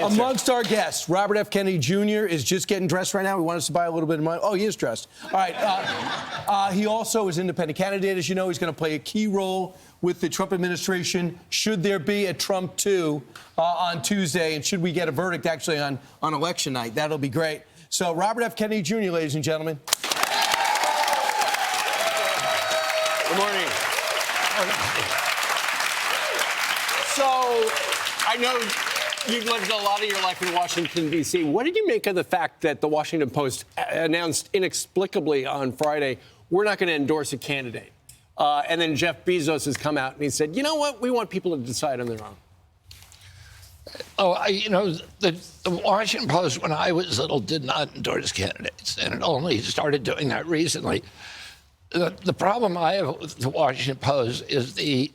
Amongst our guests, Robert F. Kennedy Jr. is just getting dressed right now. He wants us to buy a little bit of money. Oh, he is dressed. All right. He also is an independent candidate. As you know, he's going to play a key role with the Trump administration. Should there be a Trump 2 on Tuesday, and should we get a verdict actually on election night? That'll be great. So, Robert F. Kennedy Jr., ladies and gentlemen. Good morning. So, I know you've lived a lot of your life in Washington, D.C. What did you make of the fact that the Washington Post announced inexplicably on Friday, we're not going to endorse a candidate? And then Jeff Bezos has come out and he said, you know what? We want people to decide on their own. The Washington Post, when I was little, did not endorse candidates, and it only started doing that recently. The problem I have with the Washington Post is the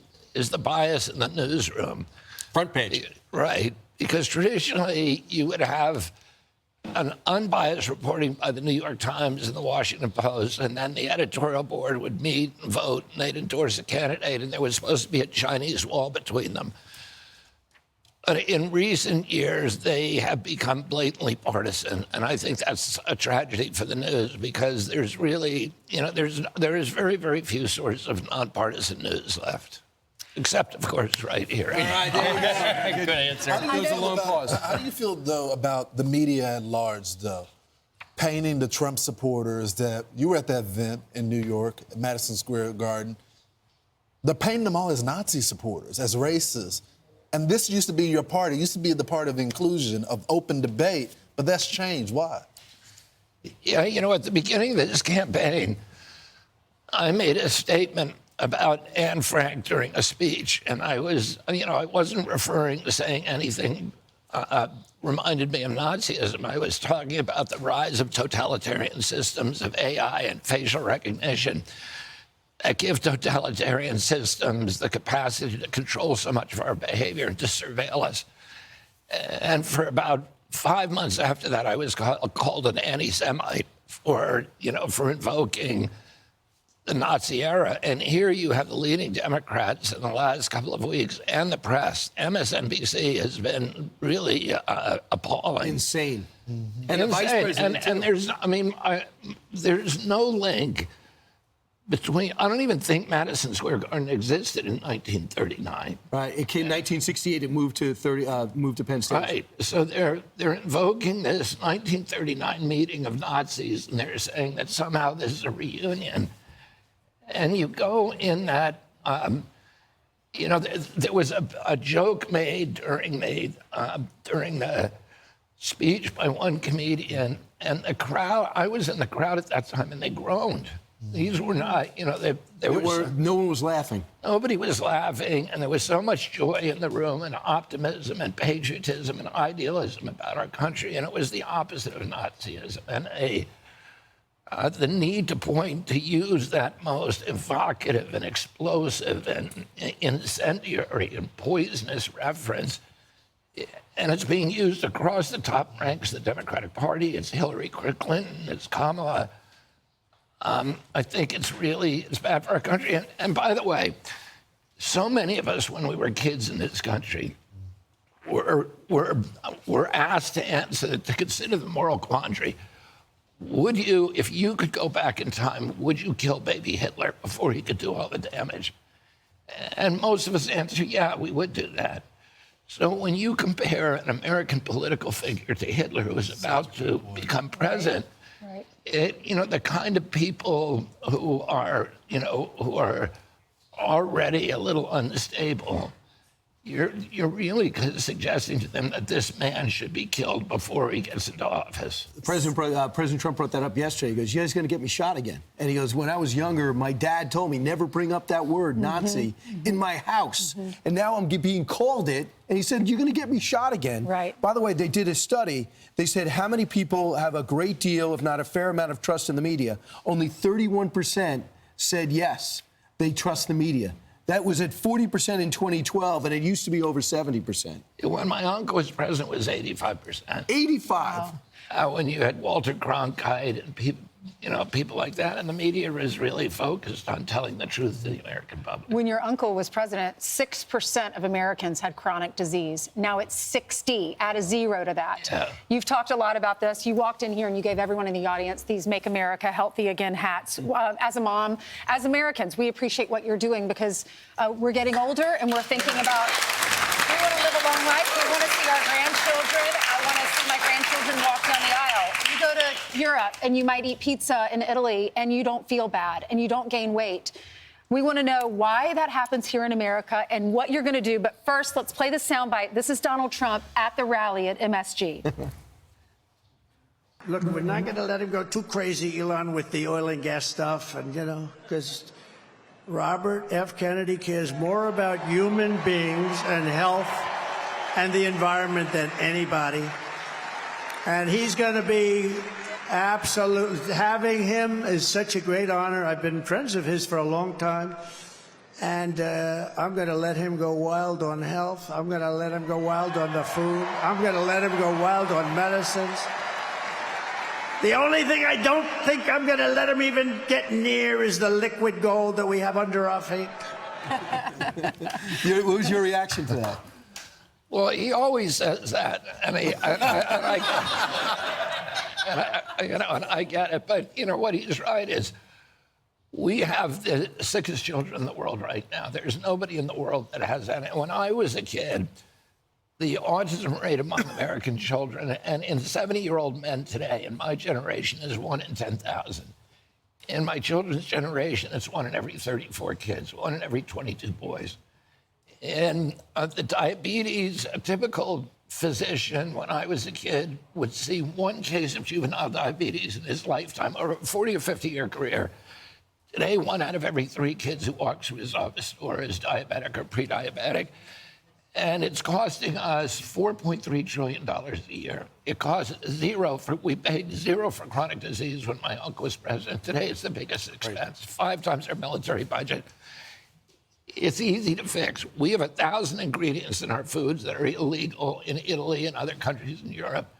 bias in the newsroom. Front page. Right. Because traditionally, you would have an unbiased reporting by the New York Times and the Washington Post, and then the editorial board would meet and vote, and they'd endorse a candidate, and there was supposed to be a Chinese wall between them. But in recent years, they have become blatantly partisan, and I think that's a tragedy for the news because there's really, there is very, very few sources of nonpartisan news left. Except, of course, right here. All right, there you go. Good answer. How do you feel, though, about the media at large, though? Painting the Trump supporters that you were at that event in New York, at Madison Square Garden. They're painting them all as Nazi supporters, as racist. And this used to be your party. It used to be the part of inclusion, of open debate. But that's changed. Why? Yeah, at the beginning of this campaign, I made a statement about Anne Frank during a speech, and I wasn't referring to saying anything reminded me of Nazism. I was talking about the rise of totalitarian systems of AI and facial recognition that give totalitarian systems the capacity to control so much of our behavior and to surveil us. And for about 5 months after that, I was called an anti-Semite for invoking the Nazi era. And here you have the leading Democrats in the last couple of weeks and the press. MSNBC has been really appalling. Insane. Mm-hmm. And the vice president. And there's no link between, I don't even think Madison Square Garden existed in 1939. Right, it came 1968, it moved to Penn State. Right, so they're invoking this 1939 meeting of Nazis, and they're saying that somehow this is a reunion. And you go in that, there was a joke made during the speech by one comedian, and the crowd, I was in the crowd at that time, and they groaned. These were not, no one was laughing. Nobody was laughing, and there was so much joy in the room, and optimism, and patriotism, and idealism about our country, and it was the opposite of Nazism, and the need to use that most evocative and explosive and incendiary and poisonous reference. And it's being used across the top ranks of the Democratic Party. It's Hillary Clinton, it's Kamala. I think it's bad for our country. And by the way, so many of us, when we were kids in this country, were asked to consider the moral quandary. Would you, if you could go back in time, would you kill baby Hitler before he could do all the damage? And most of us answer, yeah, we would do that. So when you compare an American political figure to Hitler, who was about to become president, the kind of people who are already a little unstable, you're really suggesting to them that this man should be killed before he gets into office. President Trump brought that up yesterday. He goes, you guys going to get me shot again? And he goes, when I was younger, my dad told me never bring up that word, Nazi, in my house. And now I'm being called it. And he said, you're going to get me shot again. Right. By the way, they did a study. They said, how many people have a great deal, if not a fair amount of trust in the media? Only 31% said yes, they trust the media. That was at 40% in 2012, and it used to be over 70%. When my uncle was president, it was 85%. 85? When you had Walter Cronkite and people like that. And the media is really focused on telling the truth to the American public. When your uncle was president, 6% of Americans had chronic disease. Now it's 60. Add a zero to that. Yeah. You've talked a lot about this. You walked in here and you gave everyone in the audience these Make America Healthy Again hats. As a mom, as Americans, we appreciate what you're doing because we're getting older and we're thinking about, we want to live a long life. We want to see our grandchildren. I want to see my grandchildren walk down the aisle. You go to Europe and you might eat pizza in Italy and you don't feel bad and you don't gain weight. We want to know why that happens here in America and what you're going to do. But first, let's play the soundbite. This is Donald Trump at the rally at MSG. Look, we're not going to let him go too crazy, Elon, with the oil and gas stuff. And, because Robert F. Kennedy cares more about human beings and health and the environment than anybody. And he's going to be absolutely, having him is such a great honor. I've been friends of his for a long time. And I'm going to let him go wild on health. I'm going to let him go wild on the food. I'm going to let him go wild on medicines. The only thing I don't think I'm going to let him even get near is the liquid gold that we have under our feet. What was your reaction to that? Well, he always says that, and I get it. But what he's right is, we have the sickest children in the world right now. There's nobody in the world that has that. When I was a kid, the autism rate among American children and in 70-year-old men today, in my generation, is 1 in 10,000. In my children's generation, it's 1 in every 34 kids, 1 in every 22 boys. And the diabetes, a typical physician, when I was a kid, would see 1 case of juvenile diabetes in his lifetime, or a 40 or 50-year career. Today, 1 out of every 3 kids who walk through his office door is diabetic or pre-diabetic. And it's costing us $4.3 trillion a year. It costs we paid zero for chronic disease when my uncle was president. Today, it's the biggest expense, 5 times our military budget. It's easy to fix. We have 1,000 ingredients in our foods that are illegal in Italy and other countries in Europe.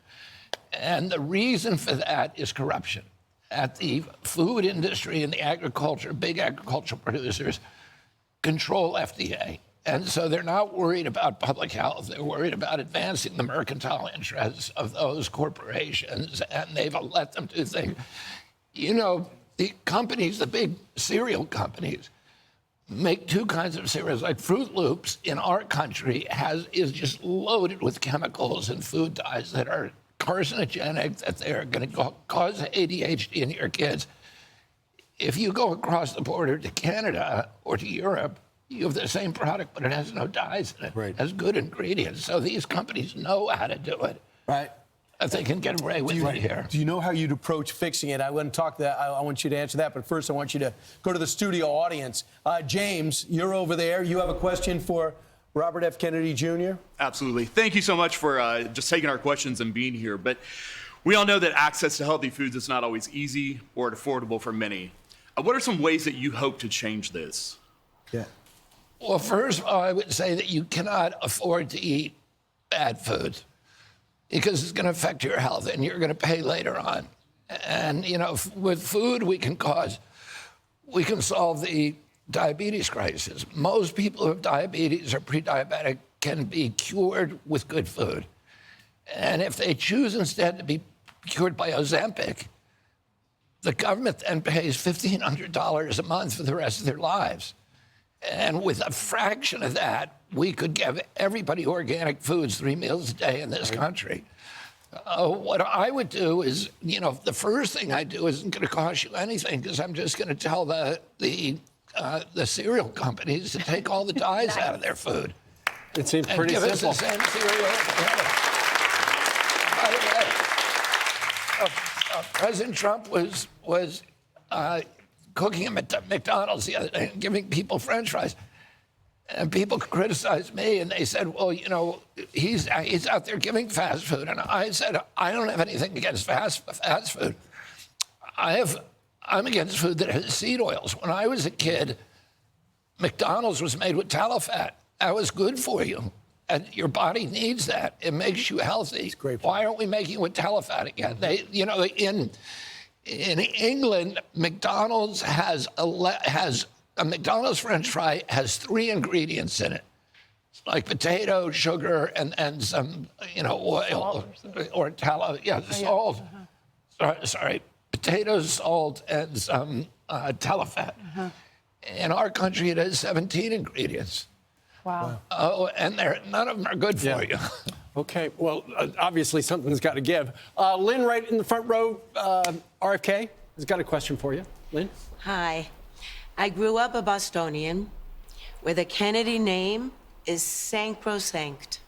And the reason for that is corruption. At the food industry and the agriculture, big agricultural producers control FDA. And so they're not worried about public health. They're worried about advancing the mercantile interests of those corporations, and they've let them do things. The companies, the big cereal companies, make 2 kinds of cereals. Like Fruit Loops in our country is just loaded with chemicals and food dyes that are carcinogenic, that they're going to cause ADHD in your kids. If you go across the border to Canada or to Europe, you have the same product, but it has no dyes in it. Right. It has good ingredients. So these companies know how to do it. Right. If they can get away with it here. Do you know how you'd approach fixing it? I want to talk that. I want you to answer that, but first I want you to go to the studio audience. James, you're over there. You have a question for Robert F. Kennedy Jr.? Absolutely. Thank you so much for just taking our questions and being here. But we all know that access to healthy foods is not always easy or affordable for many. What are some ways that you hope to change this? Yeah. Well, first of all, I would say that you cannot afford to eat bad foods because it's going to affect your health and you're going to pay later on. And, with food, we can solve the diabetes crisis. Most people who have diabetes or pre-diabetic can be cured with good food. And if they choose instead to be cured by Ozempic, the government then pays $1,500 a month for the rest of their lives. And with a fraction of that, we could give everybody organic foods 3 meals a day in this country. What I would do is, the first thing I do isn't going to cost you anything because I'm just going to tell the cereal companies to take all the dyes out of their food. It seems And pretty give simple. us the same cereal. By the way, President Trump was cooking him at McDonald's the other day and giving people French fries. And people criticized me, and they said, well, he's out there giving fast food. And I said, I don't have anything against fast food. I'm against food that has seed oils. When I was a kid, McDonald's was made with tallow fat. That was good for you. And your body needs that. It makes you healthy. Great. Why aren't we making it with tallow fat again? In England, McDonald's has a McDonald's French fry has 3 ingredients in it, like potato, sugar, and some oil or tallow. Yeah, salt. Sorry, potato, salt, and some telefat. In our country, it has 17 ingredients. Wow. Oh, and none of them are good for you. Okay, well, obviously something's got to give. Lynn, right in the front row, RFK, has got a question for you. Lynn? Hi. I grew up a Bostonian where the Kennedy name is sacrosanct.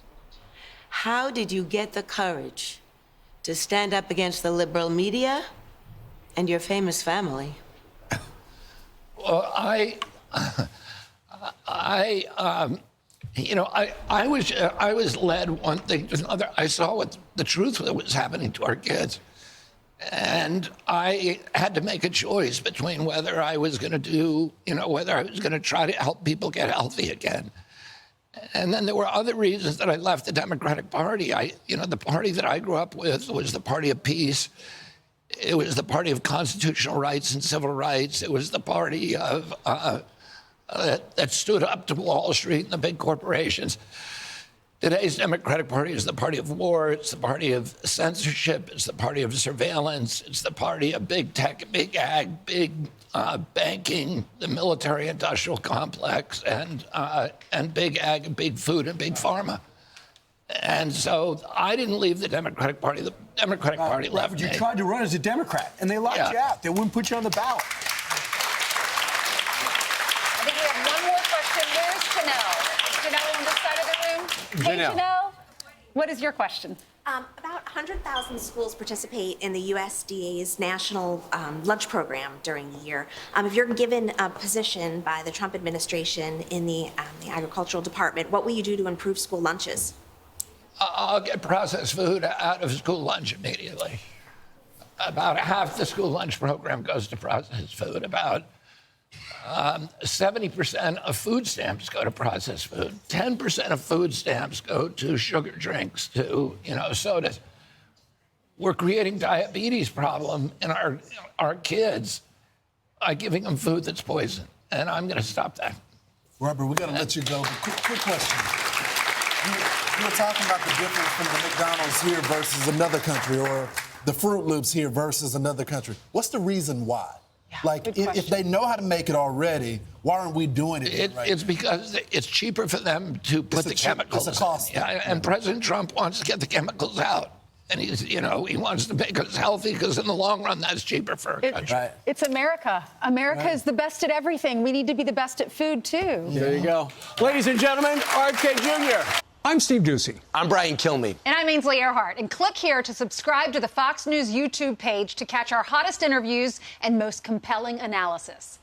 How did you get the courage to stand up against the liberal media and your famous family? Well, I was led one thing to another. I saw what the truth that was happening to our kids. And I had to make a choice between whether I was going to try to help people get healthy again. And then there were other reasons that I left the Democratic Party. The party that I grew up with was the party of peace. It was the party of constitutional rights and civil rights. It was the party of that stood up to Wall Street and the big corporations. Today's Democratic Party is the party of war. It's the party of censorship. It's the party of surveillance. It's the party of big tech, big ag, big banking, the military-industrial complex, and big ag, and big food, and big pharma. And so I didn't leave the Democratic Party. The Democratic Party left me. You tried to run as a Democrat, and they locked you out. They wouldn't put you on the ballot. I think we have one more question. Where's Janelle? Is Janelle on this side of the room? Hey, Janelle. What is your question? About 100,000 schools participate in the USDA's national lunch program during the year. If you're given a position by the Trump administration in the agricultural department, what will you do to improve school lunches? I'll get processed food out of school lunch immediately. About half the school lunch program goes to processed food. About 70% of food stamps go to processed food. 10% of food stamps go to sugar drinks, to sodas. We're creating diabetes problem in our kids by giving them food that's poison, and I'm going to stop that. Robert, we got to let you go. But quick question. You were talking about the difference from the McDonald's here versus another country, or the Fruit Loops here versus another country. What's the reason why? Yeah, if they know how to make it already, why aren't we doing it? It's because it's cheaper for them to put the chemicals. It's a cost. Yeah, and President Trump wants to get the chemicals out. And he wants to make us healthy because in the long run, that's cheaper for our country. Right. It's America. America is the best at everything. We need to be the best at food, too. There you go. Ladies and gentlemen, RFK Jr. I'm Steve Ducey. I'm Brian Kilmeade. And I'm Ainsley Earhart. And click here to subscribe to the Fox News YouTube page to catch our hottest interviews and most compelling analysis.